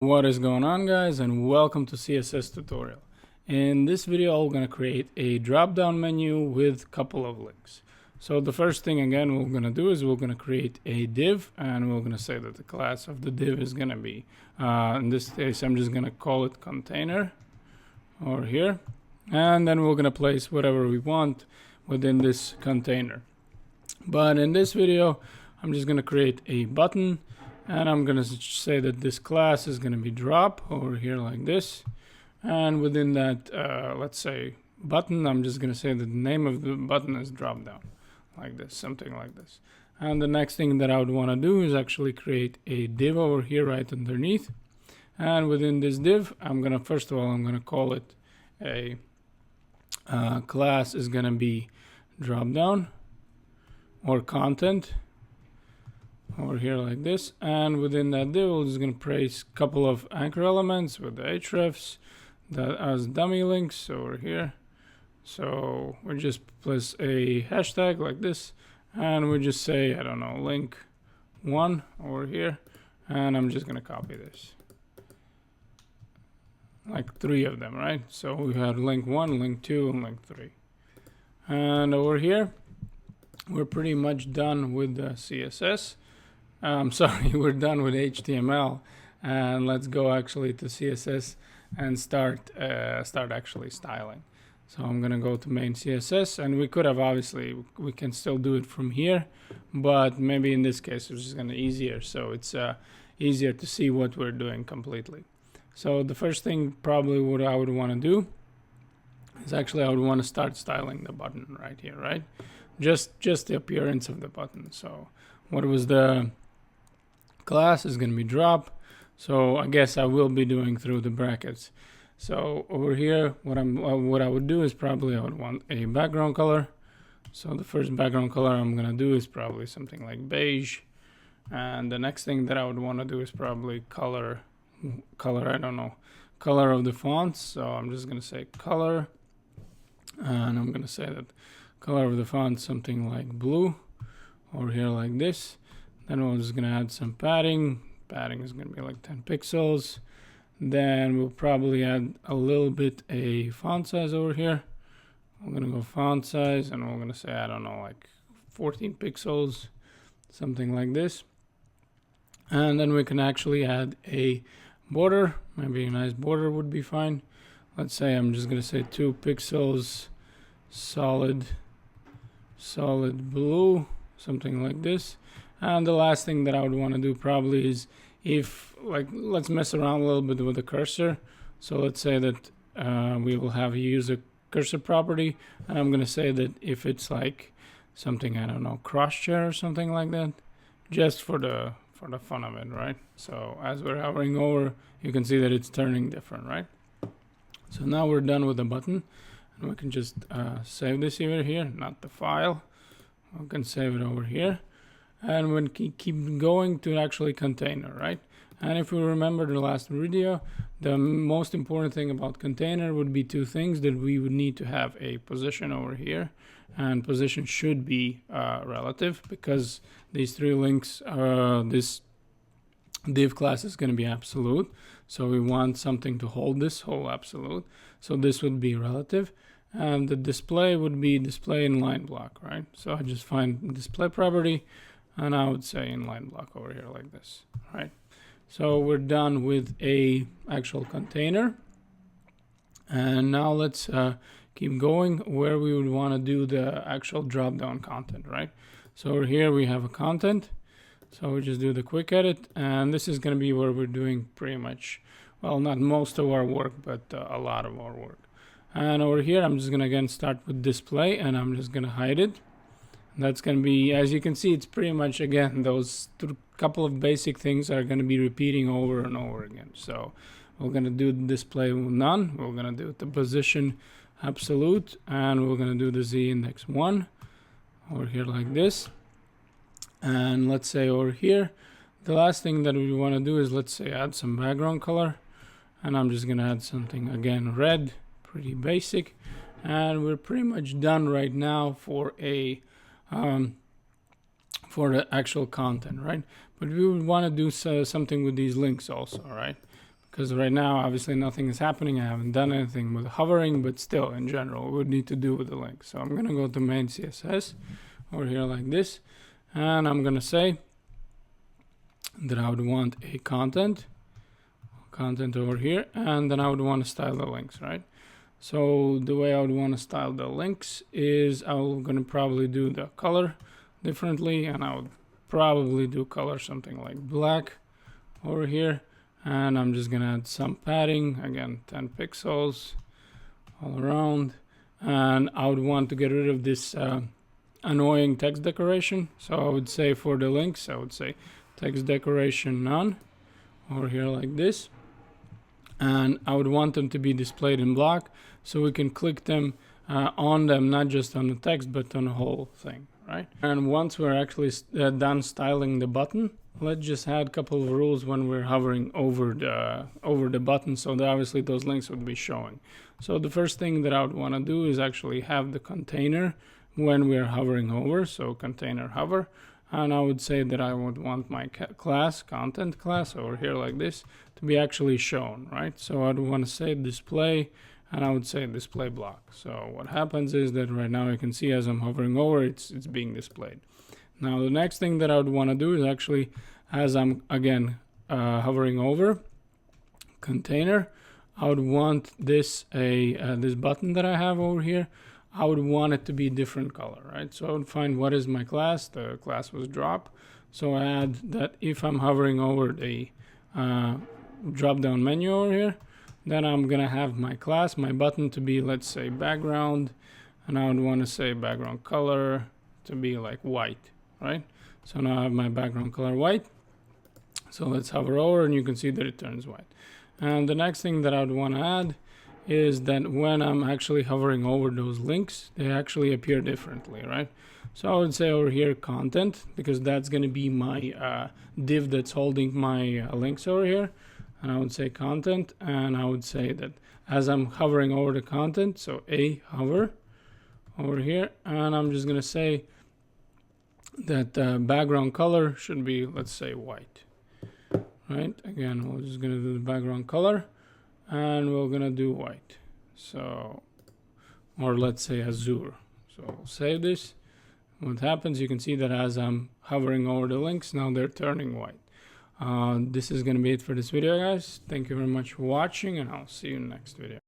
What is going on, guys, and welcome to CSS tutorial. In this video I'm going to create a drop down menu with a couple of links. So the first thing again we're going to do is we're going to create a div, and we're going to say that the class of the div is going to be in this case I'm just going to call it container over here, and then we're going to place whatever we want within this container. But in this video I'm just going to create a button, and I'm going to say that this class is going to be drop over here like this. And within that, let's say button, I'm just going to say that the name of the button is drop down like this, something like this. And the next thing that I would want to do is actually create a div over here right underneath. And within this div, I'm going to, first of all, I'm going to call it a class is going to be drop down or content over here like this, and within that div we're just going to place a couple of anchor elements with the hrefs that as dummy links over here. So we just place a hashtag like this, and we just say, I don't know, link 1 over here, and I'm just going to copy this, like 3 of them, right? So we had link 1, link 2, and link 3. And over here we're pretty much done with the CSS. Sorry, we're done with HTML, and let's go actually to CSS and start actually styling. So I'm gonna go to main CSS, and we could have obviously we can still do it from here, but maybe in this case it's just gonna be easier, so it's easier to see what we're doing completely. So the first thing probably what I would want to do is actually I would want to start styling the button right here, right? Just the appearance of the button. So what was the class is going to be drop, so I guess I will be doing through the brackets. So over here what I would do is probably I would want a background color. So the first background color I'm going to do is probably something like beige, and the next thing that I would want to do is probably color I don't know, color of the fonts. So I'm just going to say color, and I'm going to say that color of the font something like blue over here like this. Then we're just gonna add some padding. Padding is gonna be like 10 pixels. Then we'll probably add a little bit a font size over here. I'm gonna go font size, and we're gonna say, I don't know, like 14 pixels, something like this. And then we can actually add a border. Maybe a nice border would be fine. Let's say I'm just gonna say 2 pixels, solid blue, something like this. And the last thing that I would want to do probably is, if like, let's mess around a little bit with the cursor. So let's say that we will have a user cursor property, and I'm going to say that if it's like something, I don't know, cross chair or something like that, just for the fun of it, right? So as we're hovering over, you can see that it's turning different, right? So now we're done with the button, and we can just save this over here, not the file. We can save it over here. And we keep going to actually container, right? And if we remember the last video, the most important thing about container would be 2 things: that we would need to have a position over here, and position should be relative, because these 3 links, this div class is going to be absolute, so we want something to hold this whole absolute, so this would be relative. And the display would be display in line block, right? So I just find display property, and I would say inline block over here like this, right? So we're done with a actual container, and now let's keep going where we would want to do the actual drop down content, right? So over here we have a content, so we just do the quick edit, and this is going to be where we're doing pretty much, well, not most of our work, but a lot of our work. And over here I'm just going to again start with display, and I'm just going to hide it. That's going to be, as you can see, it's pretty much, again, those couple of basic things are going to be repeating over and over again. So we're going to do the display none, we're going to do the position absolute, and we're going to do the z index 1 over here like this. And let's say over here, the last thing that we want to do is, let's say, add some background color, and I'm just going to add something, again, red, pretty basic. And we're pretty much done right now for a for the actual content, right? But we would want to do something with these links also, right? because right now obviously nothing is happening. I haven't done anything with hovering, but still in general we would need to do with the link. So I'm gonna go to main CSS over here like this, and I'm gonna say that I would want a content over here, and then I would want to style the links, right? So the way I would want to style the links is I'm gonna probably do the color differently, and I would probably do color something like black over here, and I'm just gonna add some padding, again 10 pixels all around, and I would want to get rid of this annoying text decoration. So I would say for the links, I would say text decoration none over here like this, and I would want them to be displayed in block so we can click them on them, not just on the text but on the whole thing, right? And once we're actually done styling the button, let's just add a couple of rules when we're hovering over the button, so that obviously those links would be showing. So the first thing that I would want to do is actually have the container when we're hovering over, so container hover, and I would say that I would want my class, content class over here like this, to be actually shown, right? So I'd want to say display, and I would say display block. So what happens is that right now you can see as I'm hovering over, it's being displayed. Now the next thing that I would want to do is actually, as I'm again hovering over container, I would want this this button that I have over here, I would want it to be different color, right? So I would find what is my class. The class was drop. So I add that if I'm hovering over the drop down menu over here, then I'm gonna have my class, my button to be, let's say, background, and I would want to say background color to be like white, right? So now I have my background color white. So let's hover over and you can see that it turns white. And the next thing that I would want to add is that when I'm actually hovering over those links, they actually appear differently, right? So I would say over here content, because that's going to be my div that's holding my links over here. And I would say content, and I would say that as I'm hovering over the content, so a hover over here, and I'm just going to say that background color should be, let's say, white, right? Again, we're just going to do the background color, and we're gonna do white, so, or let's say azure. So I'll save this. What happens, you can see that as I'm hovering over the links, now they're turning white. This is gonna be it for this video, guys. Thank you very much for watching, and I'll see you in the next video.